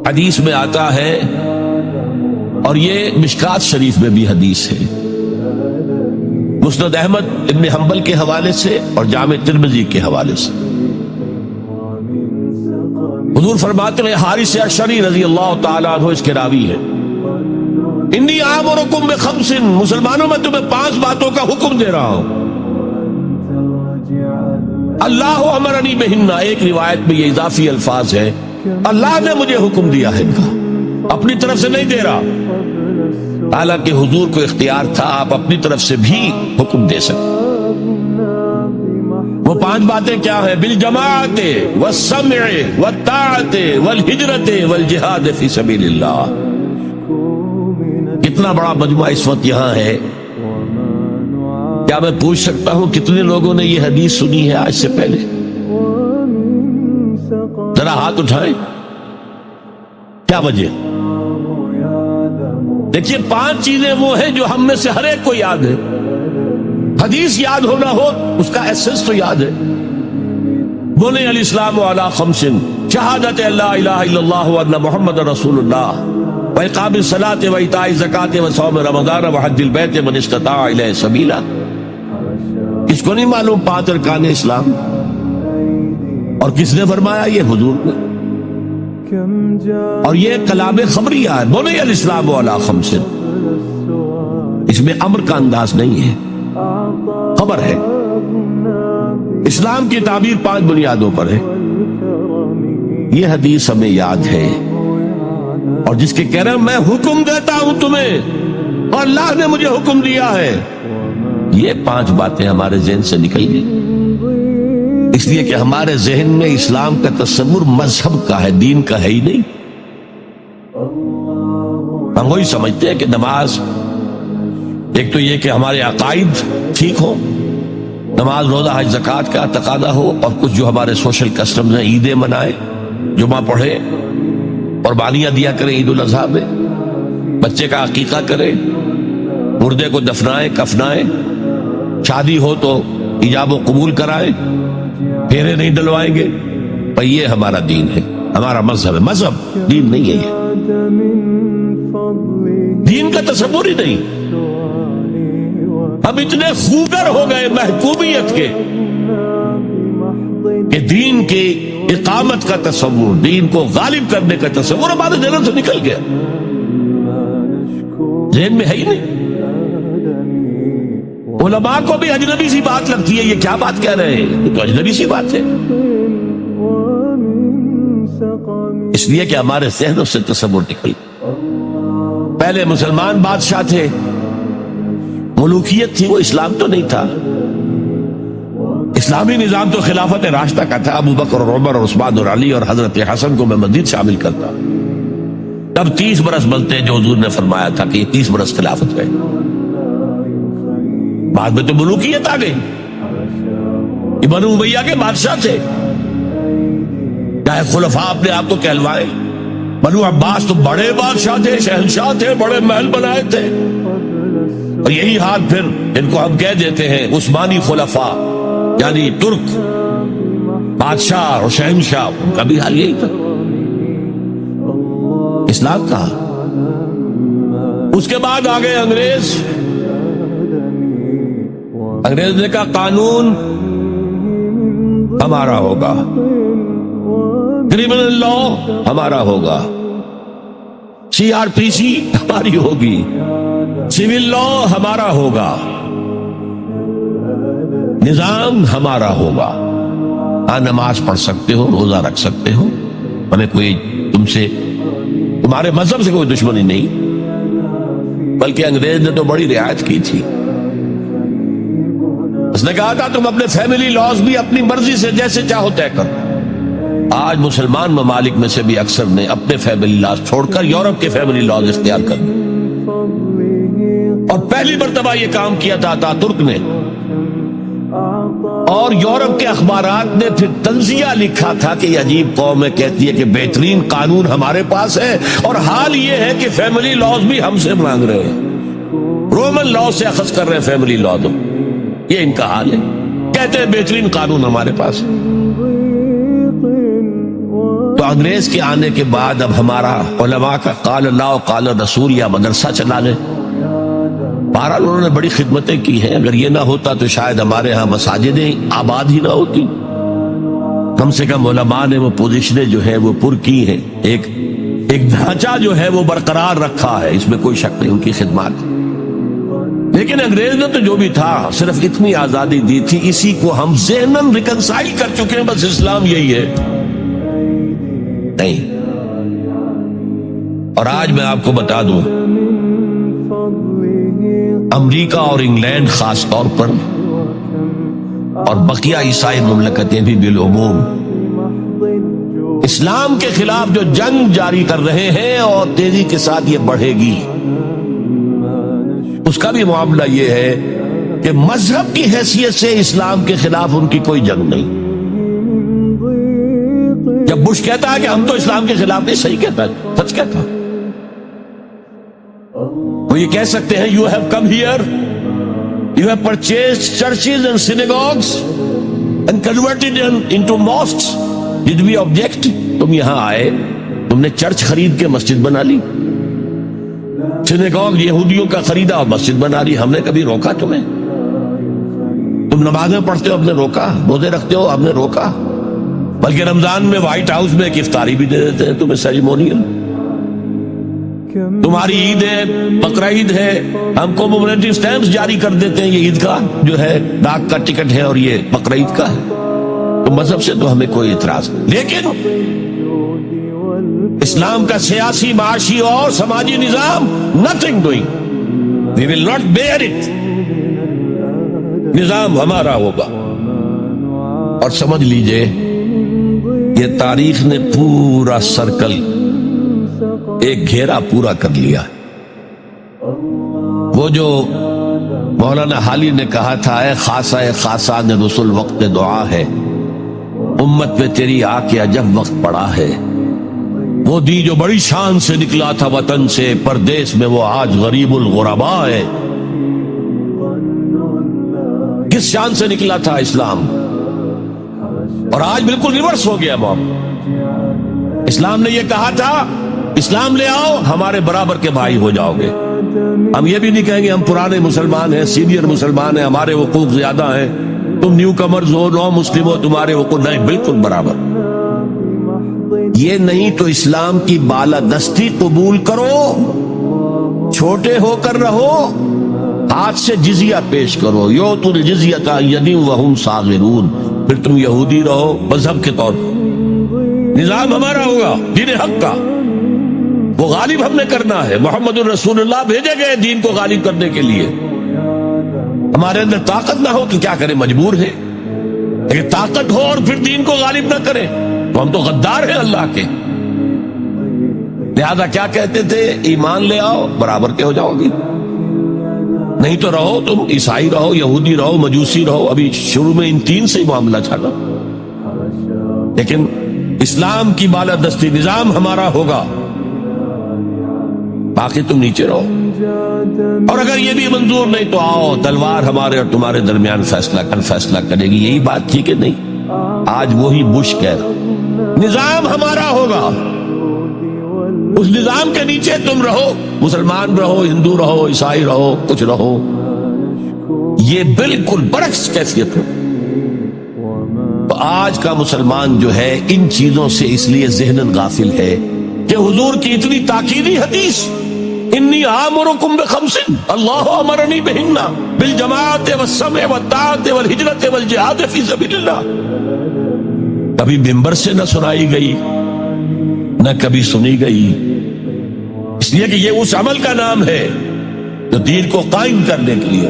حدیث میں آتا ہے، اور یہ مشکات شریف میں بھی حدیث ہے، مسند احمد ابن حنبل کے حوالے سے اور جامع ترمذی کے حوالے سے، حضور فرماتے ہیں، حارث اشعری رضی اللہ تعالیٰ عنہ اس کے راوی ہے، انی آمرکم بخمس، مسلمانوں میں تمہیں 5 باتوں کا حکم دے رہا ہوں، اللہ امرنی بہن، ایک روایت میں یہ اضافی الفاظ ہے، اللہ نے مجھے حکم دیا ہے ان کا، اپنی طرف سے نہیں دے رہا، حالانکہ حضور کو اختیار تھا آپ اپنی طرف سے بھی حکم دے سکتے۔ وہ 5 باتیں کیا ہیں؟ بالجماعت والسمع والطاعت والہجرت والجہاد فی سبیل اللہ۔ کتنا بڑا مجموعہ اس وقت یہاں ہے، کیا میں پوچھ سکتا ہوں کتنے لوگوں نے یہ حدیث سنی ہے آج سے پہلے؟ ذرا ہاتھ اٹھائیں، کیا وجہ؟ دیکھیے 5 چیزیں وہ ہیں جو ہم میں سے ہر ایک کو یاد ہے، حدیث یاد ہونا ہو اس کا ایسنس تو یاد ہے۔ بنی الاسلام علی 5، شہادت اللہ الہ الا اللہ وان محمد رسول اللہ، واقام الصلاۃ وایتاء الزکاۃ وصوم رمضان وحج البیت من استطاع الیہ سبیلا۔ کس کو نہیں معلوم 5 ارکان اسلام؟ اور کس نے فرمایا؟ یہ حضور نے۔ اور یہ کلام خبریہ ہے، بنی الاسلام علی 5، اس میں امر کا انداز نہیں ہے، خبر ہے۔ اسلام کی تعبیر 5 بنیادوں پر ہے، یہ حدیث ہمیں یاد ہے، اور جس کے کہہ رہے ہیں میں حکم دیتا ہوں تمہیں اور اللہ نے مجھے حکم دیا ہے، یہ 5 باتیں ہمارے ذہن سے نکل گئی، اس لیے کہ ہمارے ذہن میں اسلام کا تصور مذہب کا ہے، دین کا ہے ہی نہیں۔ ہم وہی سمجھتے ہیں کہ نماز ایک تو یہ کہ ہمارے عقائد ٹھیک ہو، نماز روزہ حج زکوٰۃ کا تقاضا ہو، اور کچھ جو ہمارے سوشل کسٹمز ہیں، عیدیں منائے، جمعہ پڑھے، قربانیاں دیا کریں عید الاضحیٰ میں، بچے کا عقیقہ کریں، مردے کو دفنائیں کفنائیں، شادی ہو تو ایجاب و قبول کرائیں، پھیرے نہیں ڈلوائیں گے، پر یہ ہمارا دین ہے، ہمارا مذہب ہے، مذہب دین نہیں ہے، یہ دین کا تصور ہی نہیں۔ ہم اتنے خوگر ہو گئے محکومیت کے کہ دین کی اقامت کا تصور، دین کو غالب کرنے کا تصور ہمارے ذہن سے نکل گیا، ذہن میں ہے ہی نہیں۔ علماء کو بھی اجنبی سی بات لگتی ہے، یہ کیا بات کہہ رہے ہیں، یہ تو اجنبی سی بات ہے، اس لیے کہ ہمارے ذہنوں سے تصور نکل۔ پہلے مسلمان بادشاہ تھے، ملوکیت تھی، وہ اسلام تو نہیں تھا، اسلامی نظام تو خلافت راشدہ کا تھا، ابو بکر اور عمر اور عثمان اور علی اور حضرت حسن کو میں مزید شامل کرتا، تب 30 برس بنتے جو حضور نے فرمایا تھا کہ یہ 30 برس خلافت ہے، بعد میں تو ملوکیت آ گئی، یہ بنو امیہ کے بادشاہ تھے، چاہے خلفاء اپنے آپ کو کہلوائے، بنو عباس تو بڑے بادشاہ تھے، شہنشاہ تھے، بڑے محل بنائے تھے، اور یہی حال پھر ان کو ہم کہہ دیتے ہیں عثمانی خلفاء، یعنی ترک بادشاہ اور شہنشاہ، ان کا بھی حال یہی تھا، اسلام کا۔ اس کے بعد آگئے انگریز، انگریز نے کہا قانون ہمارا ہوگا، کرمنل لا ہمارا ہوگا، CRPC ہماری ہوگی، سول لا ہمارا ہوگا، نظام ہمارا ہوگا، ہاں نماز پڑھ سکتے ہو، روزہ رکھ سکتے ہو، ہمیں کوئی تمہارے مذہب سے کوئی دشمنی نہیں، بلکہ انگریز نے تو بڑی رعایت کی تھی، اس نے کہا تھا تم اپنے فیملی لاز بھی اپنی مرضی سے جیسے چاہو طے کرو۔ آج مسلمان ممالک میں سے بھی اکثر نے اپنے فیملی لاز چھوڑ کر یورپ کے فیملی لاز اختیار کر دی، اور پہلی مرتبہ یہ کام کیا تھا ترک نے، اور یورپ کے اخبارات نے پھر تنزیہ لکھا تھا کہ یہ عجیب قوم ہے، کہتی ہے کہ بہترین قانون ہمارے پاس ہے، اور حال یہ ہے کہ فیملی لاز بھی ہم سے مانگ رہے ہیں، رومن لاز سے اخذ کر رہے ہیں فیملی لاز، یہ ان کا حال ہے، کہتے ہیں بہترین قانون ہمارے پاس ہے۔ تو انگریز کے آنے کے بعد اب ہمارا علماء کا قال اللہ و قال رسول یا مدرسہ چلا لیں. بہرحال انہوں نے بڑی خدمتیں کی ہیں. اگر یہ نہ ہوتا تو شاید ہمارے ہاں مساجدیں آباد ہی نہ ہوتی. کم سے کم علماء نے وہ پوزیشنیں جو ہے وہ پر کی ہیں. ایک ڈھانچہ جو ہے وہ برقرار رکھا ہے, اس میں کوئی شک نہیں ان کی خدمات. لیکن انگریز نے تو جو بھی تھا صرف اتنی آزادی دی تھی, اسی کو ہم ذہناً ریکنسائل کر چکے ہیں. بس اسلام یہی ہے. نہیں. اور آج میں آپ کو بتا دوں, امریکہ اور انگلینڈ خاص طور پر اور بقیہ عیسائی مملکتیں بھی بالعموم اسلام کے خلاف جو جنگ جاری کر رہے ہیں اور تیزی کے ساتھ یہ بڑھے گی, اس کا بھی معاملہ یہ ہے کہ مذہب کی حیثیت سے اسلام کے خلاف ان کی کوئی جنگ نہیں. جب بش کہتا ہے کہ ہم تو اسلام کے خلاف نہیں, صحیح کہتا ہے, سچ کہتا ہے. وہ یہ کہہ سکتے ہیں, you have come here, you have purchased churches and synagogues and converted them into mosques. Did we object? تم یہاں آئے, تم نے چرچ خرید کے مسجد بنا لی, سینیگوگ یہودیوں کا خریدا اور مسجد بنا لی. ہم نے کبھی روکا تمہیں؟ تم نمازیں پڑھتے ہو, ہم نے روکا. روزے رکھتے ہو, ہم نے روکا. بلکہ رمضان میں وائٹ ہاؤس میں ایک افطاری بھی دے دیتے ہیں تمہیں, سیریمونیل. تمہاری عید ہے, بقرہ عید ہے, ہم کو کومیموریٹو سٹیمپس جاری کر دیتے ہیں. یہ عید کا جو ہے ڈاک کا ٹکٹ ہے اور یہ بقرہ عید کا ہے. تو مذہب سے تو ہمیں کوئی اعتراض نہیں, لیکن اسلام کا سیاسی, معاشی اور سماجی نظام, nothing doing. We will not bear it. نظام ہمارا ہوگا. اور سمجھ لیجئے یہ تاریخ نے پورا سرکل, ایک گھیرا پورا کر لیا. وہ جو مولانا حالی نے کہا تھا, اے خاصہ خاصان رسول وقت دعا ہے, امت میں تیری آ کے عجب وقت پڑا ہے. وہ دی جو بڑی شان سے نکلا تھا وطن سے, پردیس میں وہ آج غریب الغرباء ہے. کس شان سے نکلا تھا اسلام, اور آج بالکل ریورس ہو گیا معاملہ. اسلام نے یہ کہا تھا, اسلام لے آؤ, ہمارے برابر کے بھائی ہو جاؤ گے. ہم یہ بھی نہیں کہیں گے ہم پرانے مسلمان ہیں, سینئر مسلمان ہیں, ہمارے حقوق زیادہ ہیں, تم نیو کمرز ہو, نو مسلم ہو, تمہارے حقوق نہیں, بالکل برابر. یہ نہیں تو اسلام کی بالادستی قبول کرو, چھوٹے ہو کر رہو, ہاتھ سے جزیہ پیش کرو. یؤتوا الجزیۃ عن ید وہم صاغرون. پھر تم یہودی رہو مذہب کے طور پر. نظام ہمارا ہوگا دین حق کا, وہ غالب ہم نے کرنا ہے. محمد الرسول اللہ بھیجے گئے دین کو غالب کرنے کے لیے. ہمارے اندر طاقت نہ ہو تو کیا کریں, مجبور ہے. لیکن طاقت ہو اور پھر دین کو غالب نہ کریں تو ہم تو غدار ہیں اللہ کے. لہذا کیا کہتے تھے, ایمان لے آؤ, برابر کے ہو جاؤ گی. نہیں تو رہو تم عیسائی رہو, یہودی رہو, مجوسی رہو. ابھی شروع میں ان تین سے ہی معاملہ چلا, لیکن اسلام کی بالادستی نظام ہمارا ہوگا, باقی تم نیچے رہو. اور اگر یہ بھی منظور نہیں تو آؤ, تلوار ہمارے اور تمہارے درمیان فیصلہ کرے گی. یہی بات تھی کہ نہیں؟ آج وہی بش کہہ رہا, نظام ہمارا ہوگا, اس نظام کے نیچے تم رہو, مسلمان رہو, ہندو رہو, عیسائی رہو, کچھ رہو. یہ بالکل برعکس کیفیت ہو. تو آج کا مسلمان جو ہے ان چیزوں سے اس لیے ذہناً غافل ہے کہ حضور کی اتنی تاکیدی حدیث, انی آمرکم بخمس اللہ امرنی بہن بالجماعت والسمع والطاعت والہجرت والجہاد فی سبیل اللہ, کبھی منبر سے نہ سنائی گئی, نہ کبھی سنی گئی. اس لیے کہ یہ اس عمل کا نام ہے جو دین کو قائم کرنے کے لیے